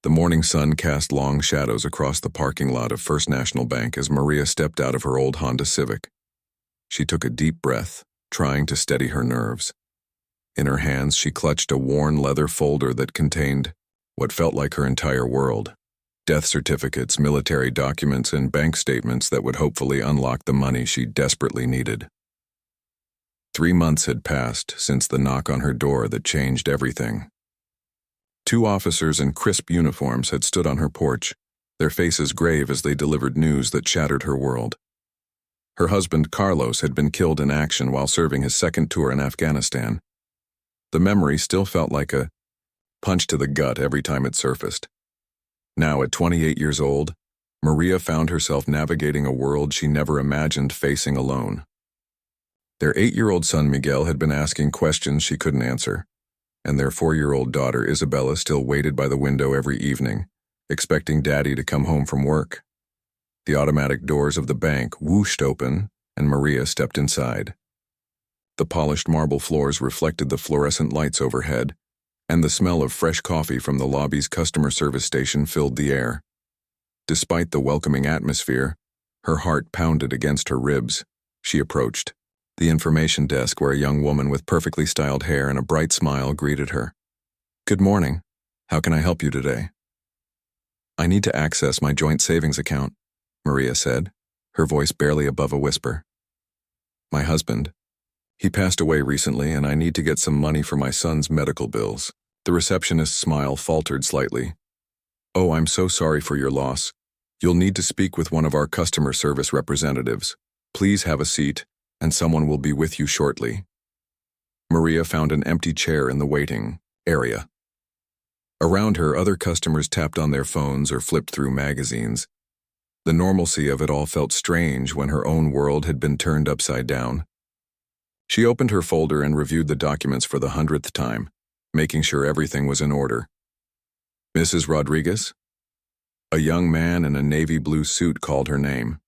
The morning sun cast long shadows across the parking lot of First National Bank as Maria stepped out of her old Honda Civic. She took a deep breath, trying to steady her nerves. In her hands, she clutched a worn leather folder that contained what felt like her entire world: death certificates, military documents, and bank statements that would hopefully unlock the money she desperately needed. 3 months had passed since the knock on her door that changed everything. 2 officers in crisp uniforms had stood on her porch, their faces grave as they delivered news that shattered her world. Her husband, Carlos, had been killed in action while serving his second tour in Afghanistan. The memory still felt like a punch to the gut every time it surfaced. Now, at 28 years old, Maria found herself navigating a world she never imagined facing alone. Their 8-year-old son, Miguel, had been asking questions she couldn't answer, and their 4-year-old daughter, Isabella, still waited by the window every evening, expecting Daddy to come home from work. The automatic doors of the bank whooshed open, and Maria stepped inside. The polished marble floors reflected the fluorescent lights overhead, and the smell of fresh coffee from the lobby's customer service station filled the air. Despite the welcoming atmosphere, her heart pounded against her ribs. She approached the information desk, where a young woman with perfectly styled hair and a bright smile greeted her. "Good morning. How can I help you today?" "I need to access my joint savings account," Maria said, her voice barely above a whisper. "My husband. He passed away recently, and I need to get some money for my son's medical bills." The receptionist's smile faltered slightly. "Oh, I'm so sorry for your loss. You'll need to speak with one of our customer service representatives. Please have a seat, and someone will be with you shortly." Maria found an empty chair in the waiting area. Around her, other customers tapped on their phones or flipped through magazines. The normalcy of it all felt strange when her own world had been turned upside down. She opened her folder and reviewed the documents for the 100th time, making sure everything was in order. "Mrs. Rodriguez?" A young man in a navy blue suit called her name.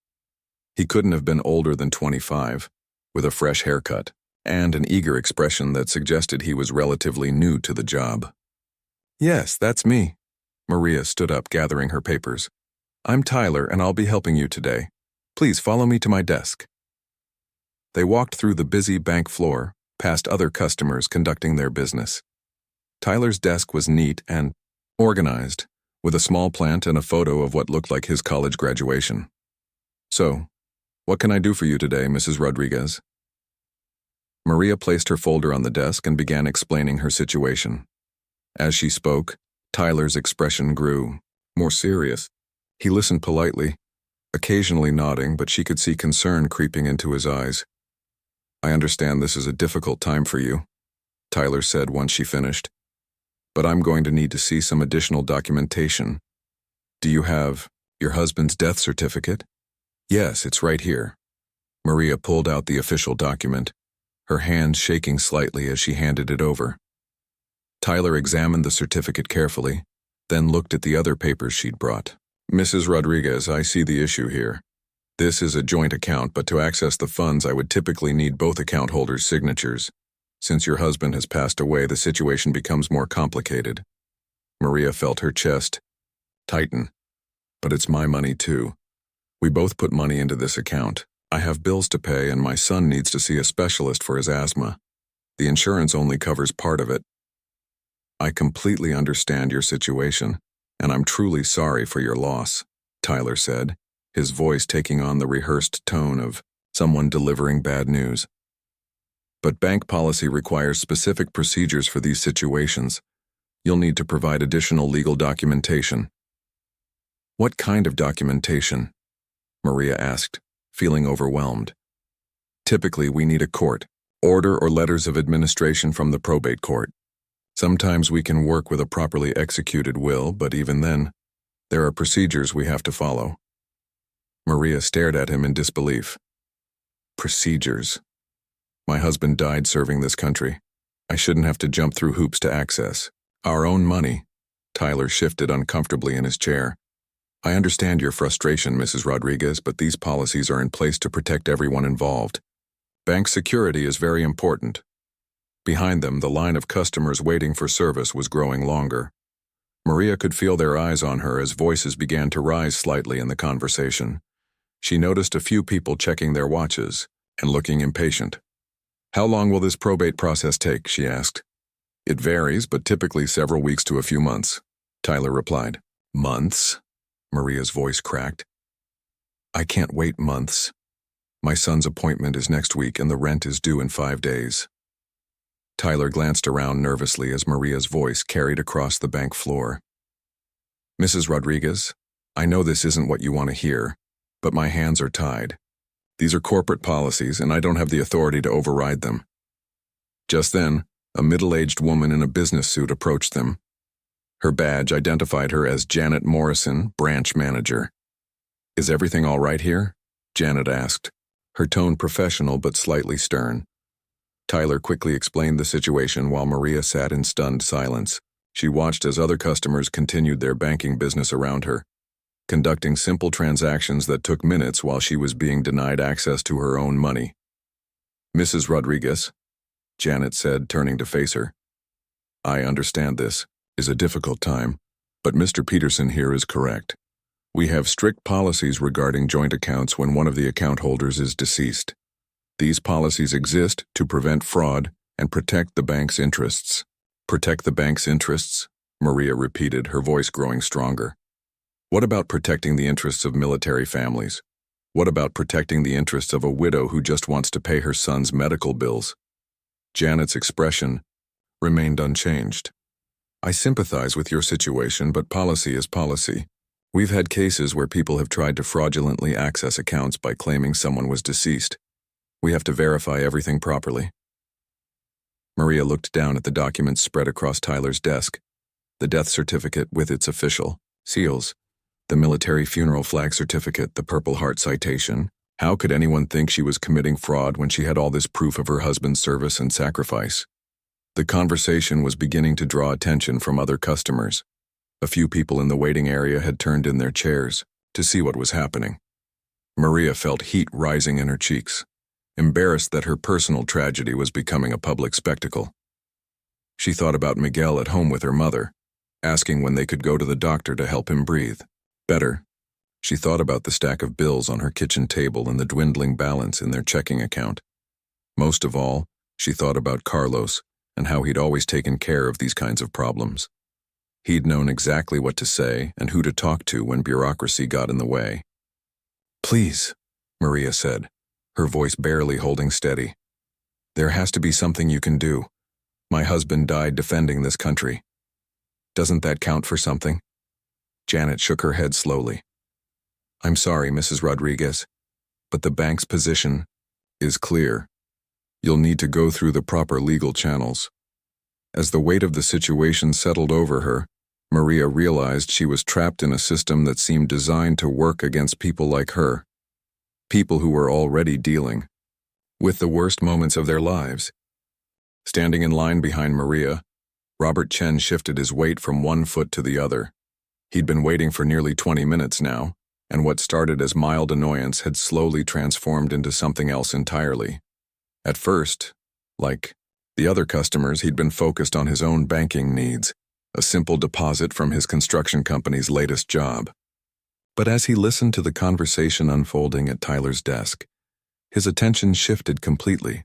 He couldn't have been older than 25, with a fresh haircut and an eager expression that suggested he was relatively new to the job. "Yes, that's me." Maria stood up, gathering her papers. "I'm Tyler, and I'll be helping you today. Please follow me to my desk." They walked through the busy bank floor, past other customers conducting their business. Tyler's desk was neat and organized, with a small plant and a photo of what looked like his college graduation. "So, what can I do for you today, Mrs. Rodriguez?" Maria placed her folder on the desk and began explaining her situation. As she spoke, Tyler's expression grew more serious. He listened politely, occasionally nodding, but she could see concern creeping into his eyes. "I understand this is a difficult time for you," Tyler said once she finished, "but I'm going to need to see some additional documentation. Do you have your husband's death certificate?" "Yes, it's right here." Maria pulled out the official document, her hand shaking slightly as she handed it over. Tyler examined the certificate carefully, then looked at the other papers she'd brought. "Mrs. Rodriguez, I see the issue here. This is a joint account, but to access the funds I would typically need both account holders' signatures. Since your husband has passed away, the situation becomes more complicated." Maria felt her chest tighten. "But it's my money too. We both put money into this account. I have bills to pay, and my son needs to see a specialist for his asthma. The insurance only covers part of it." "I completely understand your situation, and I'm truly sorry for your loss," Tyler said, his voice taking on the rehearsed tone of someone delivering bad news. "But bank policy requires specific procedures for these situations. You'll need to provide additional legal documentation." "What kind of documentation?" Maria asked, feeling overwhelmed. "Typically, we need a court order or letters of administration from the probate court. Sometimes we can work with a properly executed will, but even then, there are procedures we have to follow." Maria stared at him in disbelief. "Procedures? My husband died serving this country. I shouldn't have to jump through hoops to access our own money." Tyler shifted uncomfortably in his chair. "I understand your frustration, Mrs. Rodriguez, but these policies are in place to protect everyone involved. Bank security is very important." Behind them, the line of customers waiting for service was growing longer. Maria could feel their eyes on her as voices began to rise slightly in the conversation. She noticed a few people checking their watches and looking impatient. "How long will this probate process take?" she asked. "It varies, but typically several weeks to a few months," Tyler replied. "Months?" Maria's voice cracked. "I can't wait months. My son's appointment is next week and the rent is due in 5 days." Tyler glanced around nervously as Maria's voice carried across the bank floor. "Mrs. Rodriguez, I know this isn't what you want to hear, but my hands are tied. These are corporate policies and I don't have the authority to override them." Just then, a middle-aged woman in a business suit approached them. Her badge identified her as Janet Morrison, branch manager. "Is everything all right here?" Janet asked, her tone professional but slightly stern. Tyler quickly explained the situation while Maria sat in stunned silence. She watched as other customers continued their banking business around her, conducting simple transactions that took minutes while she was being denied access to her own money. "Mrs. Rodriguez," Janet said, turning to face her. "I understand this is a difficult time, but Mr. Peterson here is correct. We have strict policies regarding joint accounts when one of the account holders is deceased. These policies exist to prevent fraud and protect the bank's interests." "Protect the bank's interests?" Maria repeated, her voice growing stronger. "What about protecting the interests of military families? What about protecting the interests of a widow who just wants to pay her son's medical bills?" Janet's expression remained unchanged. "I sympathize with your situation, but policy is policy. We've had cases where people have tried to fraudulently access accounts by claiming someone was deceased. We have to verify everything properly." Maria looked down at the documents spread across Tyler's desk. The death certificate with its official seals, the military funeral flag certificate, the Purple Heart citation. How could anyone think she was committing fraud when she had all this proof of her husband's service and sacrifice? The conversation was beginning to draw attention from other customers. A few people in the waiting area had turned in their chairs to see what was happening. Maria felt heat rising in her cheeks, embarrassed that her personal tragedy was becoming a public spectacle. She thought about Miguel at home with her mother, asking when they could go to the doctor to help him breathe better. She thought about the stack of bills on her kitchen table and the dwindling balance in their checking account. Most of all, she thought about Carlos and how he'd always taken care of these kinds of problems. He'd known exactly what to say and who to talk to when bureaucracy got in the way. "Please," Maria said, her voice barely holding steady. "There has to be something you can do. My husband died defending this country. Doesn't that count for something?" Janet shook her head slowly. "I'm sorry, Mrs. Rodriguez, but the bank's position is clear. You'll need to go through the proper legal channels." As the weight of the situation settled over her, Maria realized she was trapped in a system that seemed designed to work against people like her. People who were already dealing with the worst moments of their lives. Standing in line behind Maria, Robert Chen shifted his weight from one foot to the other. He'd been waiting for nearly 20 minutes now, and what started as mild annoyance had slowly transformed into something else entirely. At first, like the other customers, he'd been focused on his own banking needs, a simple deposit from his construction company's latest job. But as he listened to the conversation unfolding at Tyler's desk, his attention shifted completely.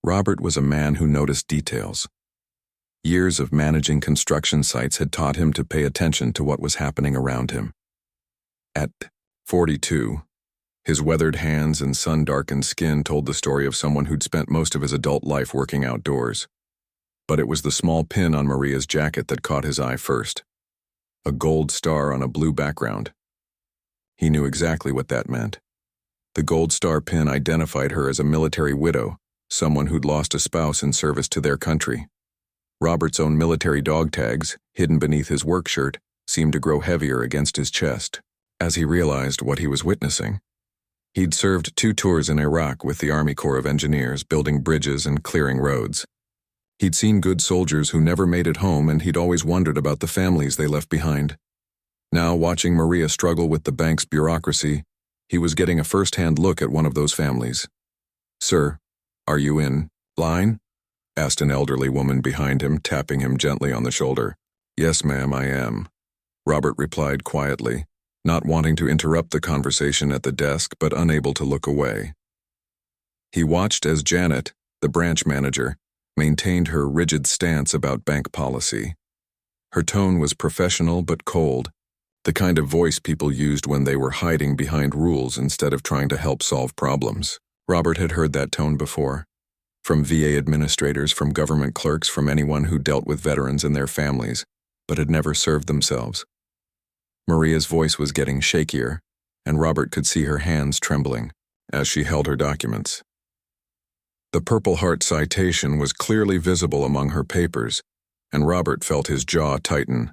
Robert was a man who noticed details. Years of managing construction sites had taught him to pay attention to what was happening around him. At 42, his weathered hands and sun-darkened skin told the story of someone who'd spent most of his adult life working outdoors. But it was the small pin on Maria's jacket that caught his eye first. A gold star on a blue background. He knew exactly what that meant. The gold star pin identified her as a military widow, someone who'd lost a spouse in service to their country. Robert's own military dog tags, hidden beneath his work shirt, seemed to grow heavier against his chest as he realized what he was witnessing. He'd served 2 tours in Iraq with the Army Corps of Engineers, building bridges and clearing roads. He'd seen good soldiers who never made it home, and he'd always wondered about the families they left behind. Now, watching Maria struggle with the bank's bureaucracy, he was getting a first-hand look at one of those families. "Sir, are you in line?" asked an elderly woman behind him, tapping him gently on the shoulder. Yes, ma'am, I am, Robert replied quietly, not wanting to interrupt the conversation at the desk but unable to look away. He watched as Janet, the branch manager, maintained her rigid stance about bank policy. Her tone was professional but cold, the kind of voice people used when they were hiding behind rules instead of trying to help solve problems. Robert had heard that tone before, from VA administrators, from government clerks, from anyone who dealt with veterans and their families, but had never served themselves. Maria's voice was getting shakier, and Robert could see her hands trembling as she held her documents. The Purple Heart citation was clearly visible among her papers, and Robert felt his jaw tighten.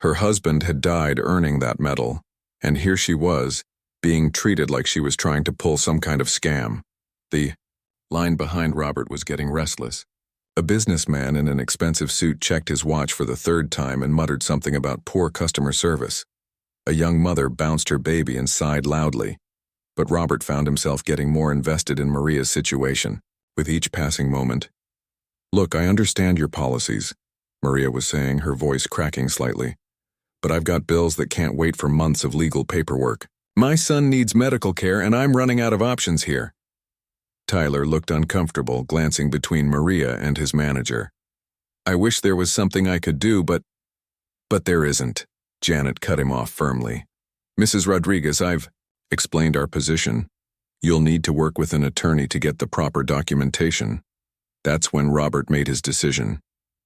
Her husband had died earning that medal, and here she was, being treated like she was trying to pull some kind of scam. The line behind Robert was getting restless. A businessman in an expensive suit checked his watch for the third time and muttered something about poor customer service. A young mother bounced her baby and sighed loudly, but Robert found himself getting more invested in Maria's situation with each passing moment. Look, I understand your policies, Maria was saying, her voice cracking slightly, but I've got bills that can't wait for months of legal paperwork. My son needs medical care and I'm running out of options here. Tyler looked uncomfortable, glancing between Maria and his manager. I wish there was something I could do, but there isn't. Janet cut him off firmly. Mrs. Rodriguez, I've explained our position. You'll need to work with an attorney to get the proper documentation. That's when Robert made his decision.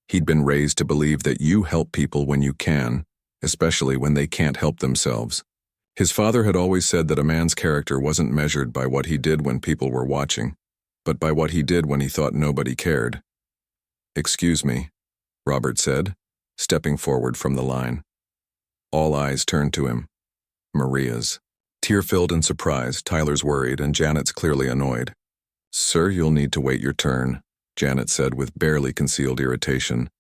He'd been raised to believe that you help people when you can, especially when they can't help themselves. His father had always said that a man's character wasn't measured by what he did when people were watching, but by what he did when he thought nobody cared. Excuse me, Robert said, stepping forward from the line. All eyes turned to him. Maria's. Tear-filled and surprised, Tyler's worried, and Janet's clearly annoyed. Sir, you'll need to wait your turn, Janet said with barely concealed irritation.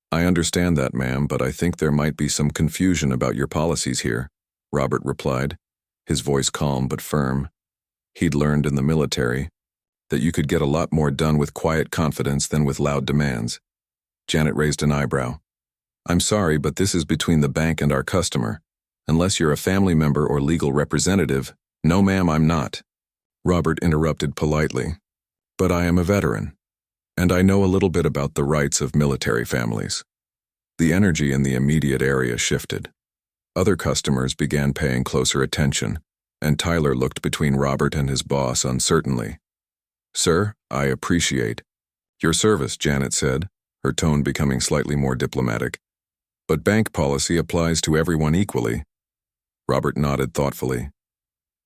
I understand that, ma'am, but I think there might be some confusion about your policies here, Robert replied, his voice calm but firm. He'd learned in the military that you could get a lot more done with quiet confidence than with loud demands. Janet raised an eyebrow. I'm sorry, but this is between the bank and our customer. Unless you're a family member or legal representative, no ma'am, I'm not. Robert interrupted politely. But I am a veteran, and I know a little bit about the rights of military families. The energy in the immediate area shifted. Other customers began paying closer attention, and Tyler looked between Robert and his boss uncertainly. Sir, I appreciate your service, Janet said, her tone becoming slightly more diplomatic. But bank policy applies to everyone equally. Robert nodded thoughtfully.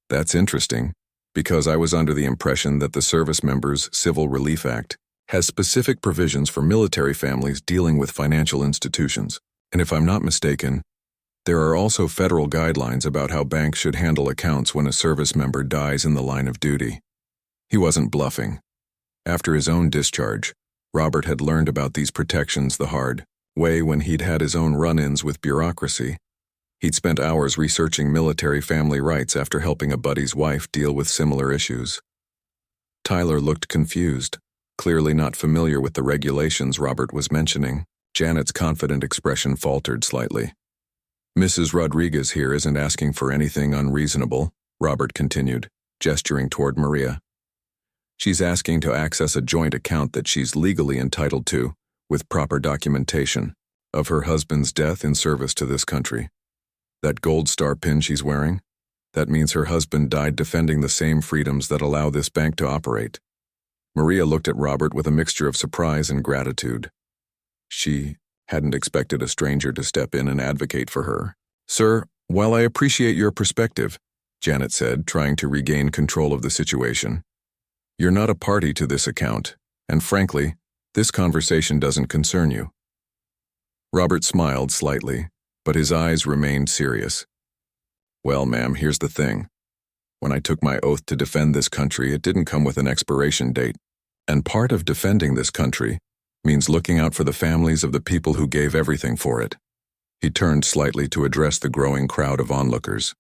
That's interesting, because I was under the impression that the Service Members Civil Relief Act has specific provisions for military families dealing with financial institutions. And if I'm not mistaken, there are also federal guidelines about how banks should handle accounts when a service member dies in the line of duty. He wasn't bluffing. After his own discharge, Robert had learned about these protections the hard way when he'd had his own run-ins with bureaucracy. He'd spent hours researching military family rights after helping a buddy's wife deal with similar issues. Tyler looked confused, clearly not familiar with the regulations Robert was mentioning. Janet's confident expression faltered slightly. Mrs. Rodriguez here isn't asking for anything unreasonable, Robert continued, gesturing toward Maria. She's asking to access a joint account that she's legally entitled to, with proper documentation, of her husband's death in service to this country. That gold star pin she's wearing, that means her husband died defending the same freedoms that allow this bank to operate. Maria looked at Robert with a mixture of surprise and gratitude. She hadn't expected a stranger to step in and advocate for her. Sir, while I appreciate your perspective, Janet said, trying to regain control of the situation, you're not a party to this account, and frankly, this conversation doesn't concern you. Robert smiled slightly, but his eyes remained serious. Well, ma'am, here's the thing. When I took my oath to defend this country, it didn't come with an expiration date. And part of defending this country means looking out for the families of the people who gave everything for it. He turned slightly to address the growing crowd of onlookers.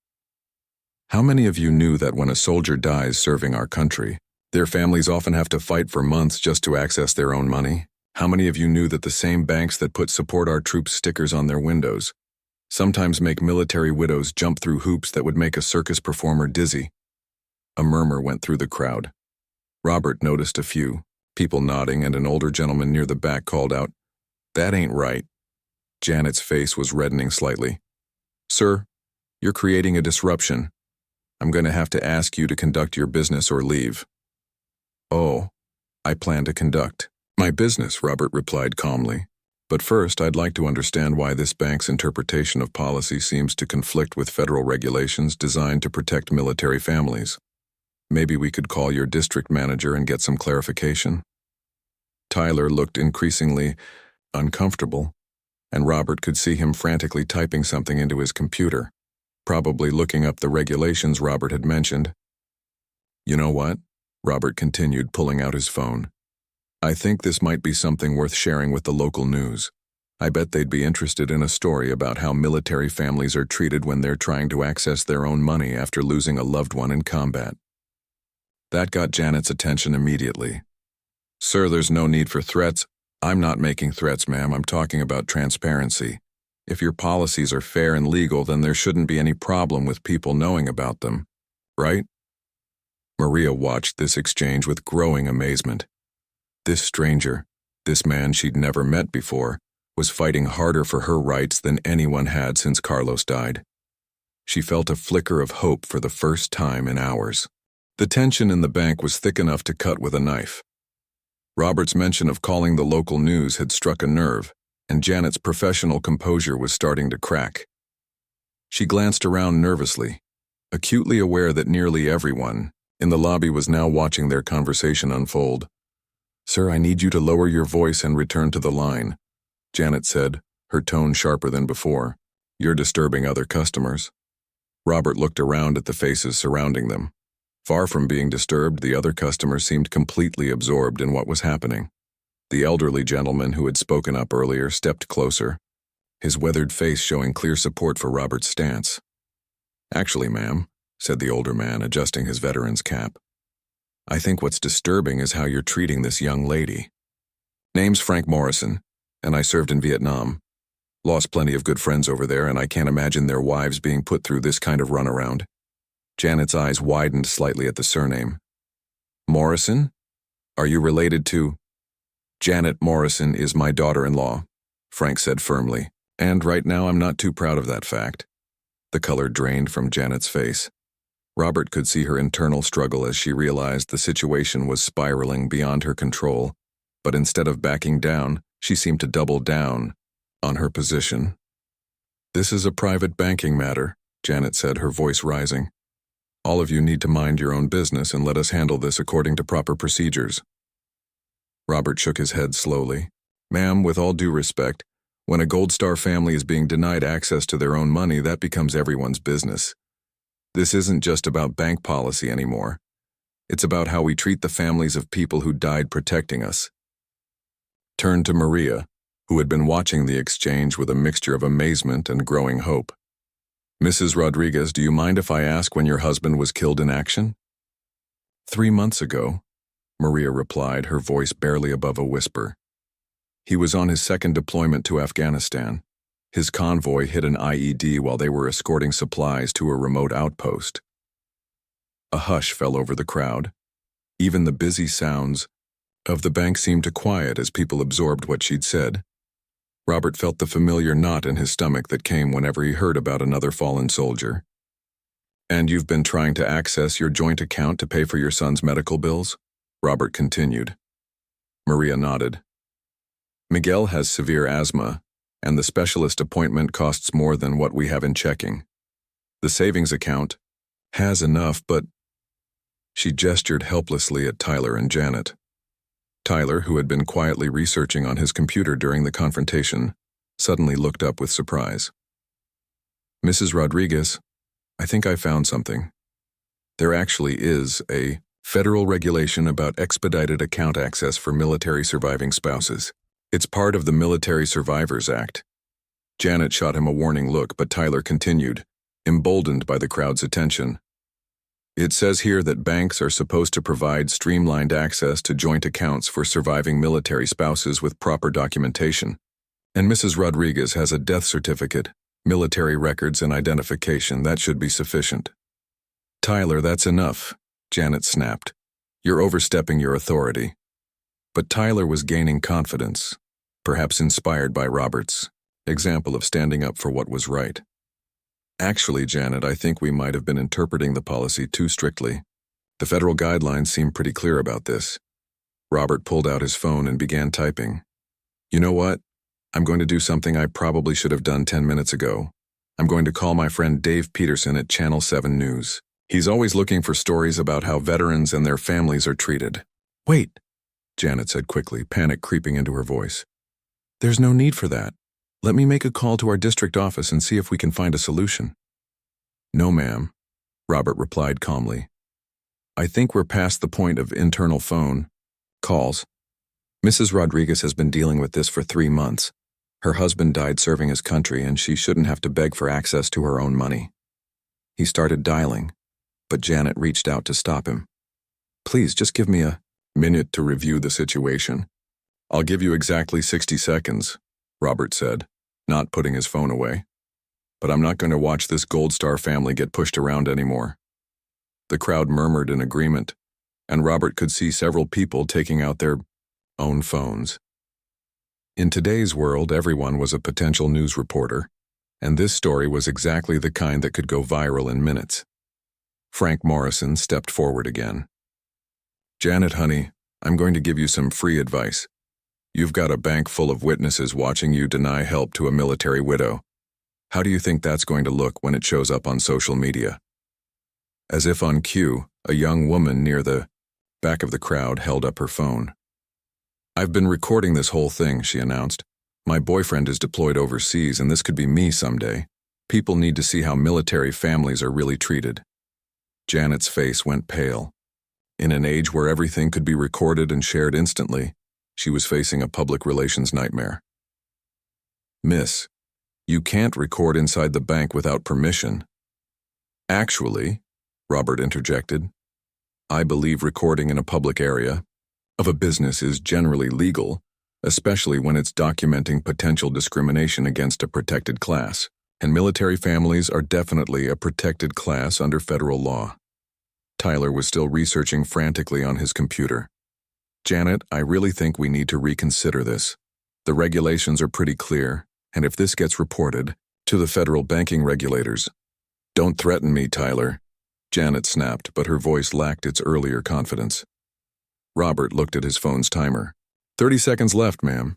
How many of you knew that when a soldier dies serving our country, their families often have to fight for months just to access their own money? How many of you knew that the same banks that put "Support Our Troops" stickers on their windows sometimes make military widows jump through hoops that would make a circus performer dizzy? A murmur went through the crowd. Robert noticed a few people nodding, and an older gentleman near the back called out, "That ain't right." Janet's face was reddening slightly. "Sir, you're creating a disruption. I'm going to have to ask you to conduct your business or leave." "Oh, I plan to conduct my business," Robert replied calmly. "But first, I'd like to understand why this bank's interpretation of policy seems to conflict with federal regulations designed to protect military families. Maybe we could call your district manager and get some clarification." Tyler looked increasingly uncomfortable, and Robert could see him frantically typing something into his computer, probably looking up the regulations Robert had mentioned. "You know what?" Robert continued, pulling out his phone. "I think this might be something worth sharing with the local news. I bet they'd be interested in a story about how military families are treated when they're trying to access their own money after losing a loved one in combat." That got Janet's attention immediately. "Sir, there's no need for threats." "I'm not making threats, ma'am. I'm talking about transparency. If your policies are fair and legal, then there shouldn't be any problem with people knowing about them, right?" Maria watched this exchange with growing amazement. This stranger, this man she'd never met before, was fighting harder for her rights than anyone had since Carlos died. She felt a flicker of hope for the first time in hours. The tension in the bank was thick enough to cut with a knife. Robert's mention of calling the local news had struck a nerve, and Janet's professional composure was starting to crack. She glanced around nervously, acutely aware that nearly everyone in the lobby was now watching their conversation unfold. "Sir, I need you to lower your voice and return to the line," Janet said, her tone sharper than before. "You're disturbing other customers." Robert looked around at the faces surrounding them. Far from being disturbed, the other customers seemed completely absorbed in what was happening. The elderly gentleman who had spoken up earlier stepped closer, his weathered face showing clear support for Robert's stance. "Actually, ma'am," said the older man, adjusting his veteran's cap, "I think what's disturbing is how you're treating this young lady. Name's Frank Morrison, and I served in Vietnam. Lost plenty of good friends over there, and I can't imagine their wives being put through this kind of runaround." Janet's eyes widened slightly at the surname. "Morrison? Are you related to—" "Janet Morrison is my daughter-in-law," Frank said firmly, "and right now I'm not too proud of that fact." The color drained from Janet's face. Robert could see her internal struggle as she realized the situation was spiraling beyond her control, but instead of backing down, she seemed to double down on her position. "This is a private banking matter," Janet said, her voice rising. "All of you need to mind your own business and let us handle this according to proper procedures." Robert shook his head slowly. "Ma'am, with all due respect, when a Gold Star family is being denied access to their own money, that becomes everyone's business. This isn't just about bank policy anymore. It's about how we treat the families of people who died protecting us." Turned to Maria, who had been watching the exchange with a mixture of amazement and growing hope. "Mrs. Rodriguez, do you mind if I ask when your husband was killed in action?" 3 months ago, Maria replied, her voice barely above a whisper. "He was on his second deployment to Afghanistan. His convoy hit an IED while they were escorting supplies to a remote outpost." A hush fell over the crowd. Even the busy sounds of the bank seemed to quiet as people absorbed what she'd said. Robert felt the familiar knot in his stomach that came whenever he heard about another fallen soldier. "And you've been trying to access your joint account to pay for your son's medical bills?" Robert continued. Maria nodded. "Miguel has severe asthma, and the specialist appointment costs more than what we have in checking. The savings account has enough, but—" She gestured helplessly at Tyler and Janet. Tyler, who had been quietly researching on his computer during the confrontation, suddenly looked up with surprise. "Mrs. Rodriguez, I think I found something. There actually is a federal regulation about expedited account access for military surviving spouses. It's part of the Military Survivors Act." Janet shot him a warning look, but Tyler continued, emboldened by the crowd's attention. It says here that banks are supposed to provide streamlined access to joint accounts for surviving military spouses with proper documentation. And Mrs. Rodriguez has a death certificate, military records, and identification. That should be sufficient. Tyler, that's enough, Janet snapped. You're overstepping your authority. But Tyler was gaining confidence, perhaps inspired by Robert's example of standing up for what was right. Actually, Janet, I think we might have been interpreting the policy too strictly. The federal guidelines seem pretty clear about this. Robert pulled out his phone and began typing. You know what? I'm going to do something I probably should have done 10 minutes ago. I'm going to call my friend Dave Peterson at Channel 7 News. He's always looking for stories about how veterans and their families are treated. Wait, Janet said quickly, panic creeping into her voice. There's no need for that. Let me make a call to our district office and see if we can find a solution. No, ma'am, Robert replied calmly. I think we're past the point of internal phone calls. Mrs. Rodriguez has been dealing with this for 3 months. Her husband died serving his country, and she shouldn't have to beg for access to her own money. He started dialing, but Janet reached out to stop him. Please, just give me a minute to review the situation. I'll give you exactly 60 seconds, Robert said, not putting his phone away. But I'm not going to watch this Gold Star family get pushed around anymore. The crowd murmured in agreement, and Robert could see several people taking out their own phones. In today's world, everyone was a potential news reporter, and this story was exactly the kind that could go viral in minutes. Frank Morrison stepped forward again. Janet, honey, I'm going to give you some free advice. You've got a bank full of witnesses watching you deny help to a military widow. How do you think that's going to look when it shows up on social media? As if on cue, a young woman near the back of the crowd held up her phone. I've been recording this whole thing, she announced. My boyfriend is deployed overseas, and this could be me someday. People need to see how military families are really treated. Janet's face went pale. In an age where everything could be recorded and shared instantly, she was facing a public relations nightmare. Miss, you can't record inside the bank without permission. Actually, Robert interjected, I believe recording in a public area of a business is generally legal, especially when it's documenting potential discrimination against a protected class, and military families are definitely a protected class under federal law. Tyler was still researching frantically on his computer. Janet, I really think we need to reconsider this. The regulations are pretty clear, and if this gets reported to the federal banking regulators. Don't threaten me, Tyler, Janet snapped, but her voice lacked its earlier confidence. Robert looked at his phone's timer. 30 seconds left, ma'am.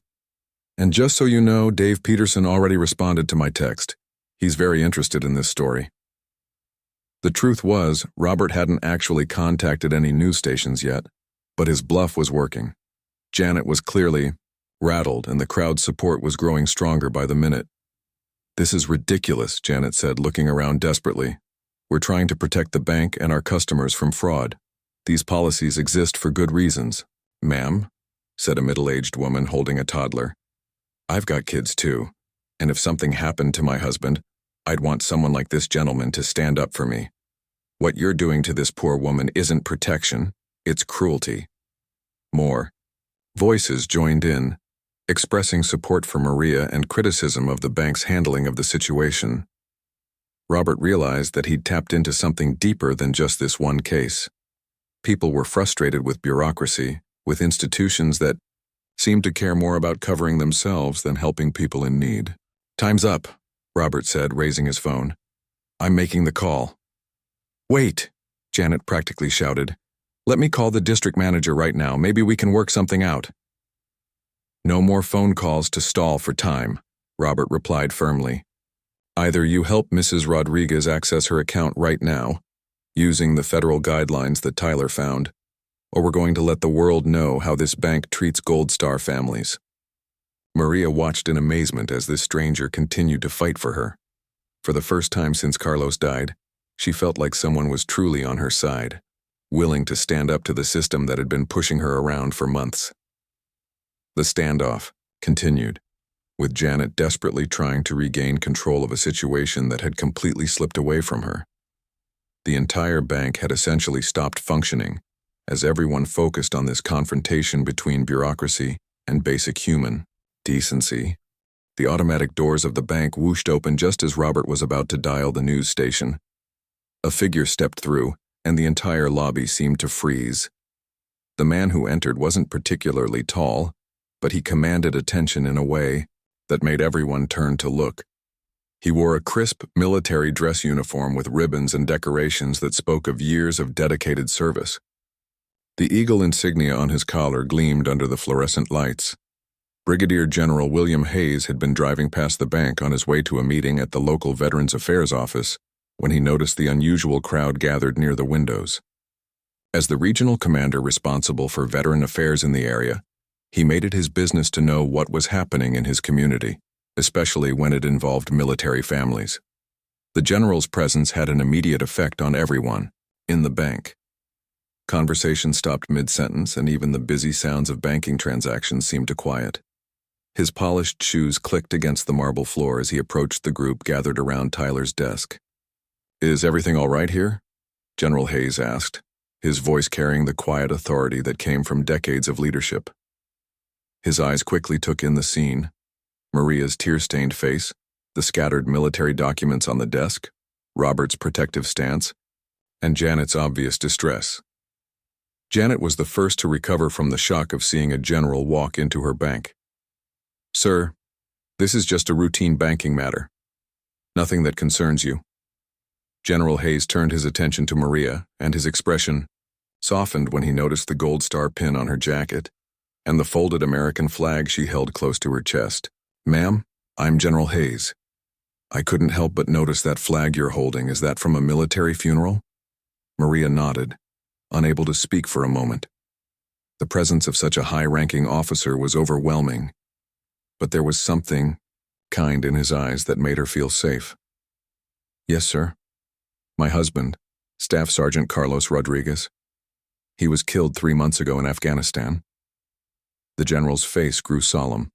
And just so you know, Dave Peterson already responded to my text. He's very interested in this story. The truth was, Robert hadn't actually contacted any news stations yet, but his bluff was working. Janet was clearly rattled, and the crowd's support was growing stronger by the minute. This is ridiculous, Janet said, looking around desperately. We're trying to protect the bank and our customers from fraud. These policies exist for good reasons. Ma'am, said a middle-aged woman holding a toddler. I've got kids too, and if something happened to my husband, I'd want someone like this gentleman to stand up for me. What you're doing to this poor woman isn't protection, it's cruelty. More voices joined in, expressing support for Maria and criticism of the bank's handling of the situation. Robert realized that he'd tapped into something deeper than just this one case. People were frustrated with bureaucracy, with institutions that seemed to care more about covering themselves than helping people in need. Time's up, Robert said, raising his phone. I'm making the call. Wait, Janet practically shouted. Let me call the district manager right now. Maybe we can work something out. No more phone calls to stall for time, Robert replied firmly. Either you help Mrs. Rodriguez access her account right now, using the federal guidelines that Tyler found, or we're going to let the world know how this bank treats Gold Star families. Maria watched in amazement as this stranger continued to fight for her. For the first time since Carlos died, she felt like someone was truly on her side, willing to stand up to the system that had been pushing her around for months. The standoff continued, with Janet desperately trying to regain control of a situation that had completely slipped away from her. The entire bank had essentially stopped functioning, as everyone focused on this confrontation between bureaucracy and basic human decency. The automatic doors of the bank whooshed open just as Robert was about to dial the news station. A figure stepped through, and the entire lobby seemed to freeze. The man who entered wasn't particularly tall, but he commanded attention in a way that made everyone turn to look. He wore a crisp military dress uniform with ribbons and decorations that spoke of years of dedicated service. The eagle insignia on his collar gleamed under the fluorescent lights. Brigadier General William Hayes had been driving past the bank on his way to a meeting at the local Veterans Affairs office when he noticed the unusual crowd gathered near the windows. As the regional commander responsible for veteran affairs in the area, he made it his business to know what was happening in his community, especially when it involved military families. The general's presence had an immediate effect on everyone in the bank. Conversation stopped mid-sentence, and even the busy sounds of banking transactions seemed to quiet. His polished shoes clicked against the marble floor as he approached the group gathered around Tyler's desk. "Is everything all right here?" General Hayes asked, his voice carrying the quiet authority that came from decades of leadership. His eyes quickly took in the scene: Maria's tear-stained face, the scattered military documents on the desk, Robert's protective stance, and Janet's obvious distress. Janet was the first to recover from the shock of seeing a general walk into her bank. "Sir, this is just a routine banking matter. Nothing that concerns you." General Hayes turned his attention to Maria, and his expression softened when he noticed the gold star pin on her jacket and the folded American flag she held close to her chest. "Ma'am, I'm General Hayes. I couldn't help but notice that flag you're holding. Is that from a military funeral?" Maria nodded, unable to speak for a moment. The presence of such a high-ranking officer was overwhelming, but there was something kind in his eyes that made her feel safe. "Yes, sir. My husband, Staff Sergeant Carlos Rodriguez. He was killed 3 months ago in Afghanistan." The general's face grew solemn.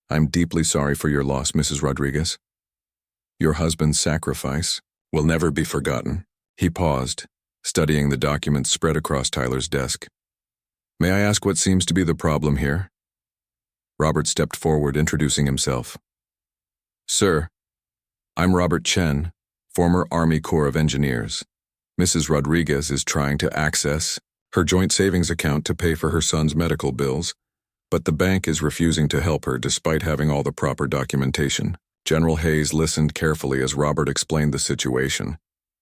"I'm deeply sorry for your loss, Mrs. Rodriguez. Your husband's sacrifice will never be forgotten." He paused, studying the documents spread across Tyler's desk. "May I ask what seems to be the problem here?" Robert stepped forward, introducing himself. "Sir, I'm Robert Chen, former Army Corps of Engineers. Mrs. Rodriguez is trying to access her joint savings account to pay for her son's medical bills, but the bank is refusing to help her despite having all the proper documentation." General Hayes listened carefully as Robert explained the situation,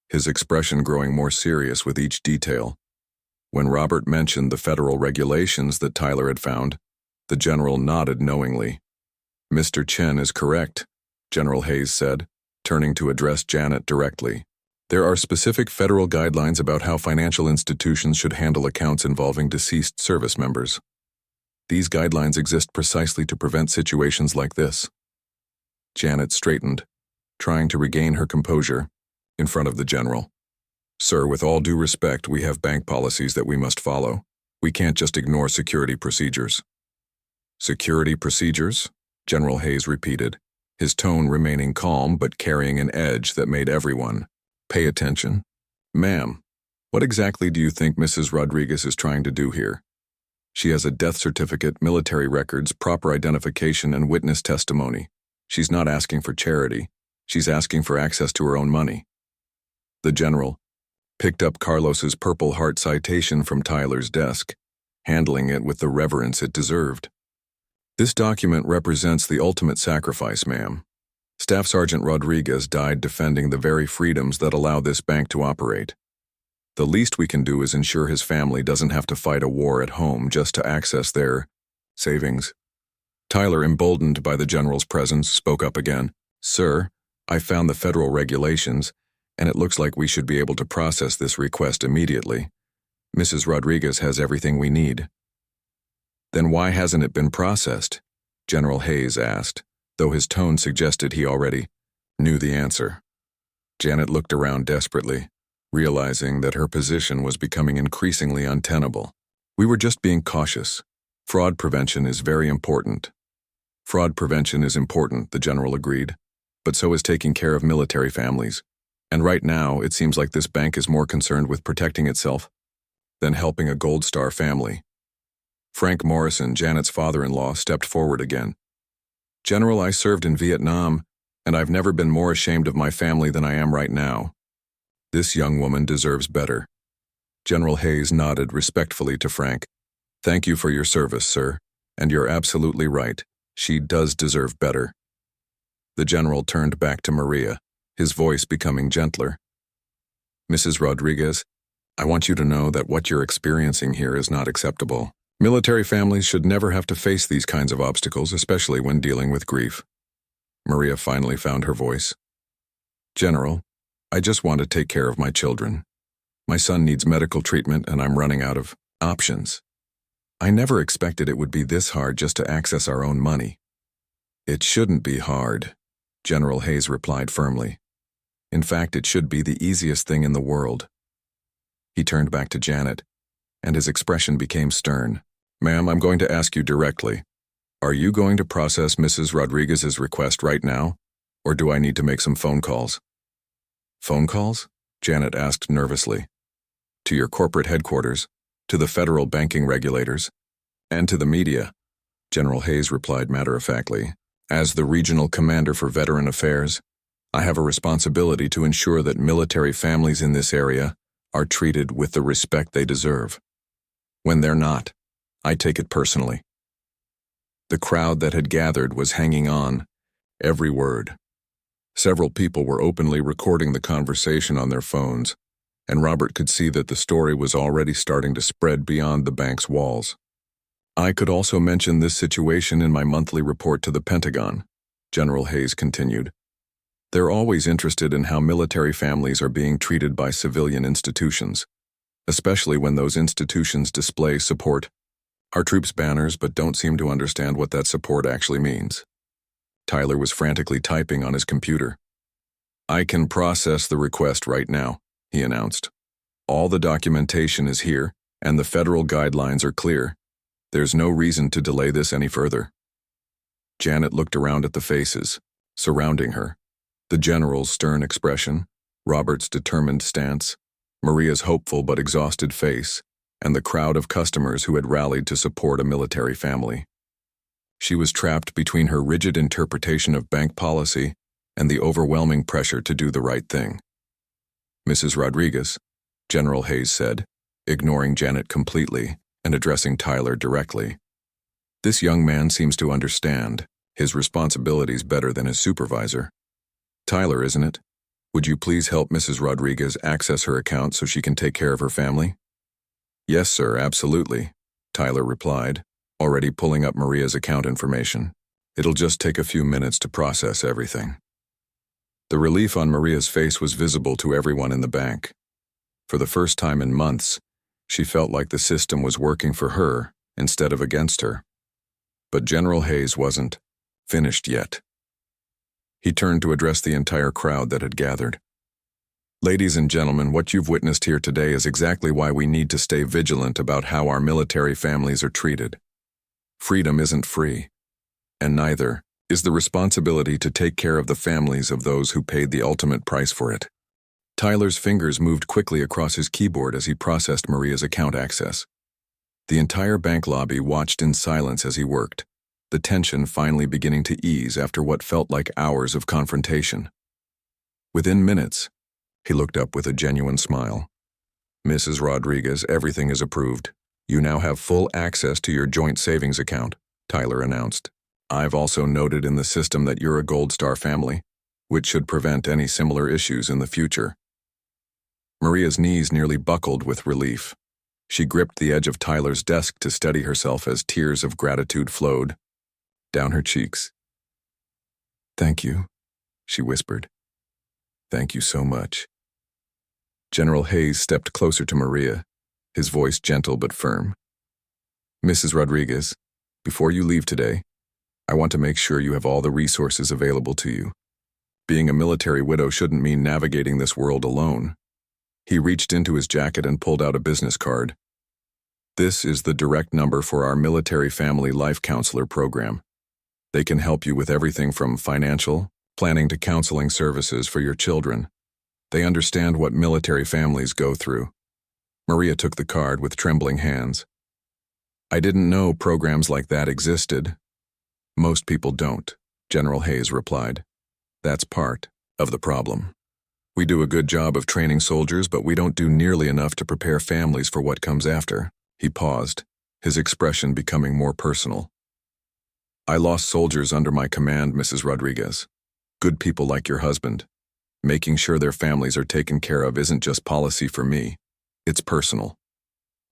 his expression growing more serious with each detail. When Robert mentioned the federal regulations that Tyler had found, the general nodded knowingly. "Mr. Chen is correct," General Hayes said, turning to address Janet directly. "There are specific federal guidelines about how financial institutions should handle accounts involving deceased service members. These guidelines exist precisely to prevent situations like this." Janet straightened, trying to regain her composure, in front of the general. "Sir, with all due respect, we have bank policies that we must follow. We can't just ignore security procedures." "Security procedures?" General Hayes repeated, his tone remaining calm but carrying an edge that made everyone pay attention. "Ma'am, what exactly do you think Mrs. Rodriguez is trying to do here? She has a death certificate, military records, proper identification, and witness testimony. She's not asking for charity. She's asking for access to her own money." The general picked up Carlos's Purple Heart citation from Tyler's desk, handling it with the reverence it deserved. "This document represents the ultimate sacrifice, ma'am. Staff Sergeant Rodriguez died defending the very freedoms that allow this bank to operate. The least we can do is ensure his family doesn't have to fight a war at home just to access their savings." Tyler, emboldened by the general's presence, spoke up again. "Sir, I found the federal regulations, and it looks like we should be able to process this request immediately. Mrs. Rodriguez has everything we need." "Then why hasn't it been processed?" General Hayes asked, though his tone suggested he already knew the answer. Janet looked around desperately, realizing that her position was becoming increasingly untenable. "We were just being cautious. Fraud prevention is very important." "Fraud prevention is important," the general agreed, "but so is taking care of military families. And right now, it seems like this bank is more concerned with protecting itself than helping a Gold Star family. Frank Morrison, Janet's father-in-law, stepped forward again. General, I served in Vietnam, and I've never been more ashamed of my family than I am right now. This young woman deserves better. General Hayes nodded respectfully to Frank. Thank you for your service, sir, and you're absolutely right. She does deserve better. The general turned back to Maria, his voice becoming gentler. Mrs. Rodriguez, I want you to know that what you're experiencing here is not acceptable. Military families should never have to face these kinds of obstacles, especially when dealing with grief. Maria finally found her voice. General, I just want to take care of my children. My son needs medical treatment and I'm running out of options. I never expected it would be this hard just to access our own money. It shouldn't be hard, General Hayes replied firmly. In fact, it should be the easiest thing in the world. He turned back to Janet, and his expression became stern. Ma'am, I'm going to ask you directly. Are you going to process Mrs. Rodriguez's request right now, or do I need to make some phone calls? Phone calls? Janet asked nervously. To your corporate headquarters, to the federal banking regulators, and to the media, General Hayes replied matter-of-factly. As the regional commander for veteran affairs, I have a responsibility to ensure that military families in this area are treated with the respect they deserve. When they're not, I take it personally. The crowd that had gathered was hanging on, every word. Several people were openly recording the conversation on their phones, and Robert could see that the story was already starting to spread beyond the bank's walls. I could also mention this situation in my monthly report to the Pentagon, General Hayes continued. They're always interested in how military families are being treated by civilian institutions, especially when those institutions display support our troops' banners but don't seem to understand what that support actually means. Tyler was frantically typing on his computer. I can process the request right now, he announced. All the documentation is here, and the federal guidelines are clear. There's no reason to delay this any further. Janet looked around at the faces surrounding her. The general's stern expression, Robert's determined stance, Maria's hopeful but exhausted face, and the crowd of customers who had rallied to support a military family. She was trapped between her rigid interpretation of bank policy and the overwhelming pressure to do the right thing. Mrs. Rodriguez, General Hayes said, ignoring Janet completely and addressing Tyler directly. This young man seems to understand his responsibilities better than his supervisor. Tyler, isn't it? Would you please help Mrs. Rodriguez access her account so she can take care of her family? Yes, sir, absolutely, Tyler replied, already pulling up Maria's account information. It'll just take a few minutes to process everything. The relief on Maria's face was visible to everyone in the bank. For the first time in months, she felt like the system was working for her instead of against her. But General Hayes wasn't finished yet. He turned to address the entire crowd that had gathered. Ladies and gentlemen, what you've witnessed here today is exactly why we need to stay vigilant about how our military families are treated. Freedom isn't free, and neither is the responsibility to take care of the families of those who paid the ultimate price for it. Tyler's fingers moved quickly across his keyboard as he processed Maria's account access. The entire bank lobby watched in silence as he worked, the tension finally beginning to ease after what felt like hours of confrontation. Within minutes, he looked up with a genuine smile. Mrs. Rodriguez, everything is approved. You now have full access to your joint savings account, Tyler announced. I've also noted in the system that you're a Gold Star family, which should prevent any similar issues in the future. Maria's knees nearly buckled with relief. She gripped the edge of Tyler's desk to steady herself as tears of gratitude flowed down her cheeks. Thank you, she whispered. Thank you so much. General Hayes stepped closer to Maria, his voice gentle but firm. Mrs. Rodriguez, before you leave today, I want to make sure you have all the resources available to you. Being a military widow shouldn't mean navigating this world alone. He reached into his jacket and pulled out a business card. This is the direct number for our Military Family Life Counselor program. They can help you with everything from financial, planning to counseling services for your children. They understand what military families go through. Maria took the card with trembling hands. I didn't know programs like that existed. Most people don't, General Hayes replied. That's part of the problem. We do a good job of training soldiers, but we don't do nearly enough to prepare families for what comes after. He paused, his expression becoming more personal. I lost soldiers under my command, Mrs. Rodriguez. Good people like your husband. Making sure their families are taken care of isn't just policy for me. It's personal.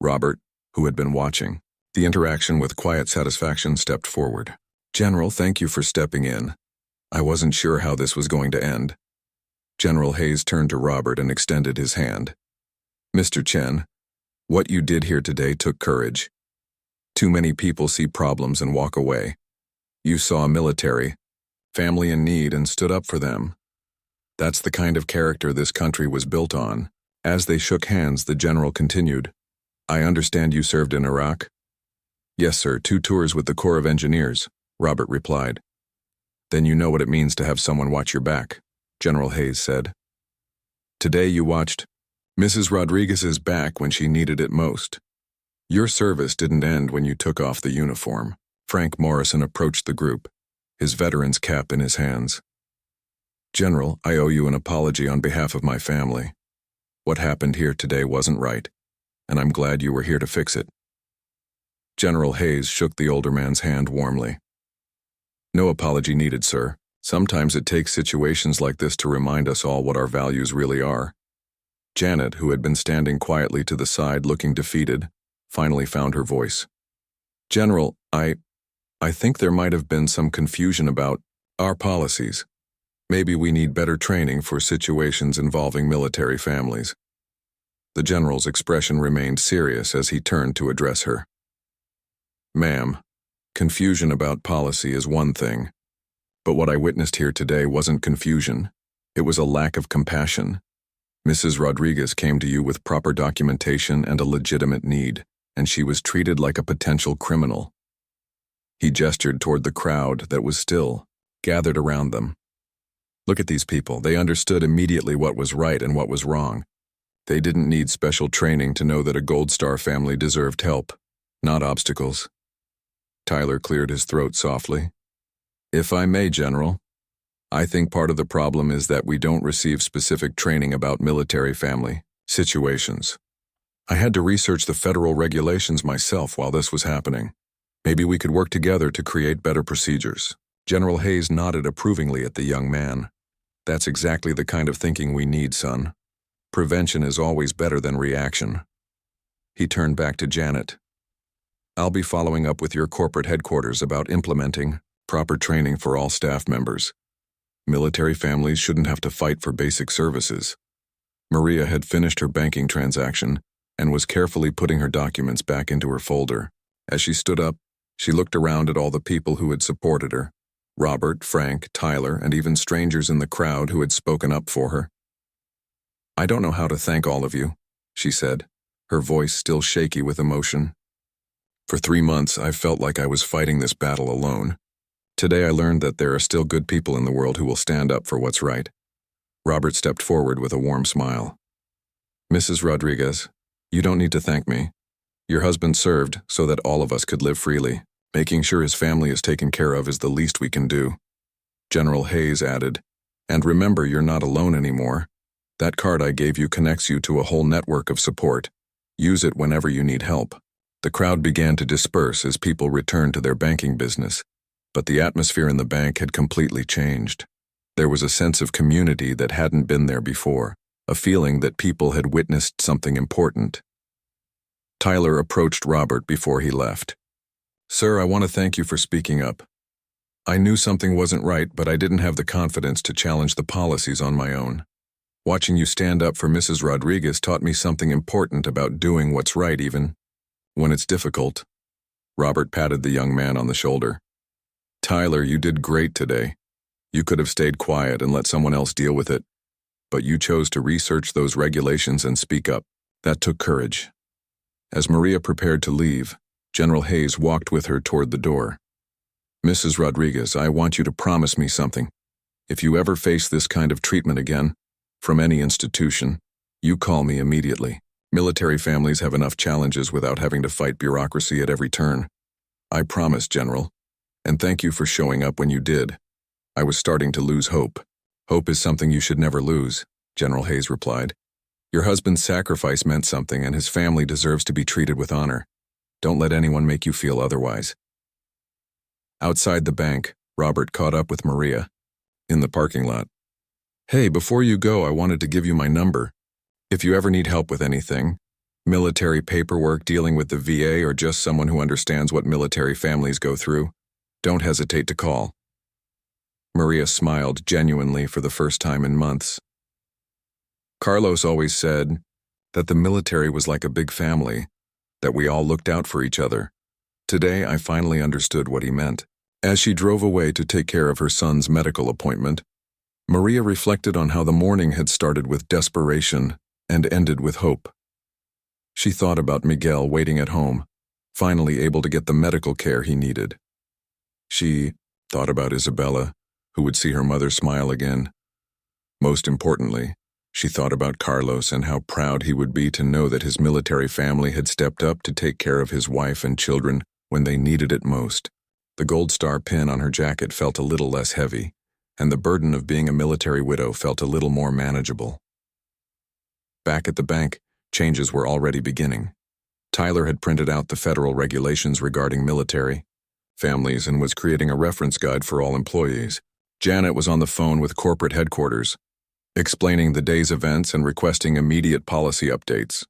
Robert, who had been watching the interaction with quiet satisfaction, stepped forward. General, thank you for stepping in. I wasn't sure how this was going to end. General Hayes turned to Robert and extended his hand. Mr. Chen, what you did here today took courage. Too many people see problems and walk away. You saw a military, family in need, and stood up for them. That's the kind of character this country was built on. As they shook hands, the general continued. I understand you served in Iraq? Yes, sir, 2 tours with the Corps of Engineers, Robert replied. Then you know what it means to have someone watch your back, General Hayes said. Today you watched Mrs. Rodriguez's back when she needed it most. Your service didn't end when you took off the uniform. Frank Morrison approached the group, his veteran's cap in his hands. General, I owe you an apology on behalf of my family. What happened here today wasn't right, and I'm glad you were here to fix it. General Hayes shook the older man's hand warmly. No apology needed, sir. Sometimes it takes situations like this to remind us all what our values really are. Janet, who had been standing quietly to the side looking defeated, finally found her voice. General, I think there might have been some confusion about our policies. Maybe we need better training for situations involving military families. The general's expression remained serious as he turned to address her. Ma'am, confusion about policy is one thing, but what I witnessed here today wasn't confusion. It was a lack of compassion. Mrs. Rodriguez came to you with proper documentation and a legitimate need, and she was treated like a potential criminal. He gestured toward the crowd that was still gathered around them. Look at these people. They understood immediately what was right and what was wrong. They didn't need special training to know that a Gold Star family deserved help, not obstacles. Tyler cleared his throat softly. If I may, General, I think part of the problem is that we don't receive specific training about military family situations. I had to research the federal regulations myself while this was happening. Maybe we could work together to create better procedures. General Hayes nodded approvingly at the young man. That's exactly the kind of thinking we need, son. Prevention is always better than reaction. He turned back to Janet. I'll be following up with your corporate headquarters about implementing proper training for all staff members. Military families shouldn't have to fight for basic services. Maria had finished her banking transaction and was carefully putting her documents back into her folder. As she stood up, she looked around at all the people who had supported her. Robert, Frank, Tyler, and even strangers in the crowd who had spoken up for her. I don't know how to thank all of you, she said, her voice still shaky with emotion. For 3 months, I felt like I was fighting this battle alone. Today I learned that there are still good people in the world who will stand up for what's right. Robert stepped forward with a warm smile. Mrs. Rodriguez, you don't need to thank me. Your husband served so that all of us could live freely. Making sure his family is taken care of is the least we can do. General Hayes added, and remember, you're not alone anymore. That card I gave you connects you to a whole network of support. Use it whenever you need help. The crowd began to disperse as people returned to their banking business, but the atmosphere in the bank had completely changed. There was a sense of community that hadn't been there before, a feeling that people had witnessed something important. Tyler approached Robert before he left. Sir, I want to thank you for speaking up. I knew something wasn't right, but I didn't have the confidence to challenge the policies on my own. Watching you stand up for Mrs. Rodriguez taught me something important about doing what's right even when it's difficult. Robert patted the young man on the shoulder. Tyler, you did great today. You could have stayed quiet and let someone else deal with it, but you chose to research those regulations and speak up. That took courage. As Maria prepared to leave, General Hayes walked with her toward the door. Mrs. Rodriguez, I want you to promise me something. If you ever face this kind of treatment again, from any institution, you call me immediately. Military families have enough challenges without having to fight bureaucracy at every turn. I promise, General, and thank you for showing up when you did. I was starting to lose hope. Hope is something you should never lose, General Hayes replied. Your husband's sacrifice meant something, and his family deserves to be treated with honor. Don't let anyone make you feel otherwise. Outside the bank, Robert caught up with Maria. In the parking lot. Hey, before you go, I wanted to give you my number. If you ever need help with anything, military paperwork, dealing with the VA, or just someone who understands what military families go through, don't hesitate to call. Maria smiled genuinely for the first time in months. Carlos always said that the military was like a big family, that we all looked out for each other. Today, I finally understood what he meant. As she drove away to take care of her son's medical appointment, Maria reflected on how the morning had started with desperation and ended with hope. She thought about Miguel waiting at home, finally able to get the medical care he needed. She thought about Isabella, who would see her mother smile again. Most importantly, she thought about Carlos and how proud he would be to know that his military family had stepped up to take care of his wife and children when they needed it most. The gold star pin on her jacket felt a little less heavy, and the burden of being a military widow felt a little more manageable. Back at the bank, changes were already beginning. Tyler had printed out the federal regulations regarding military families and was creating a reference guide for all employees. Janet was on the phone with corporate headquarters, explaining the day's events and requesting immediate policy updates.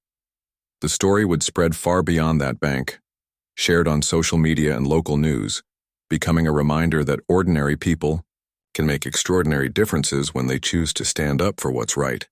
The story would spread far beyond that bank, shared on social media and local news, becoming a reminder that ordinary people can make extraordinary differences when they choose to stand up for what's right.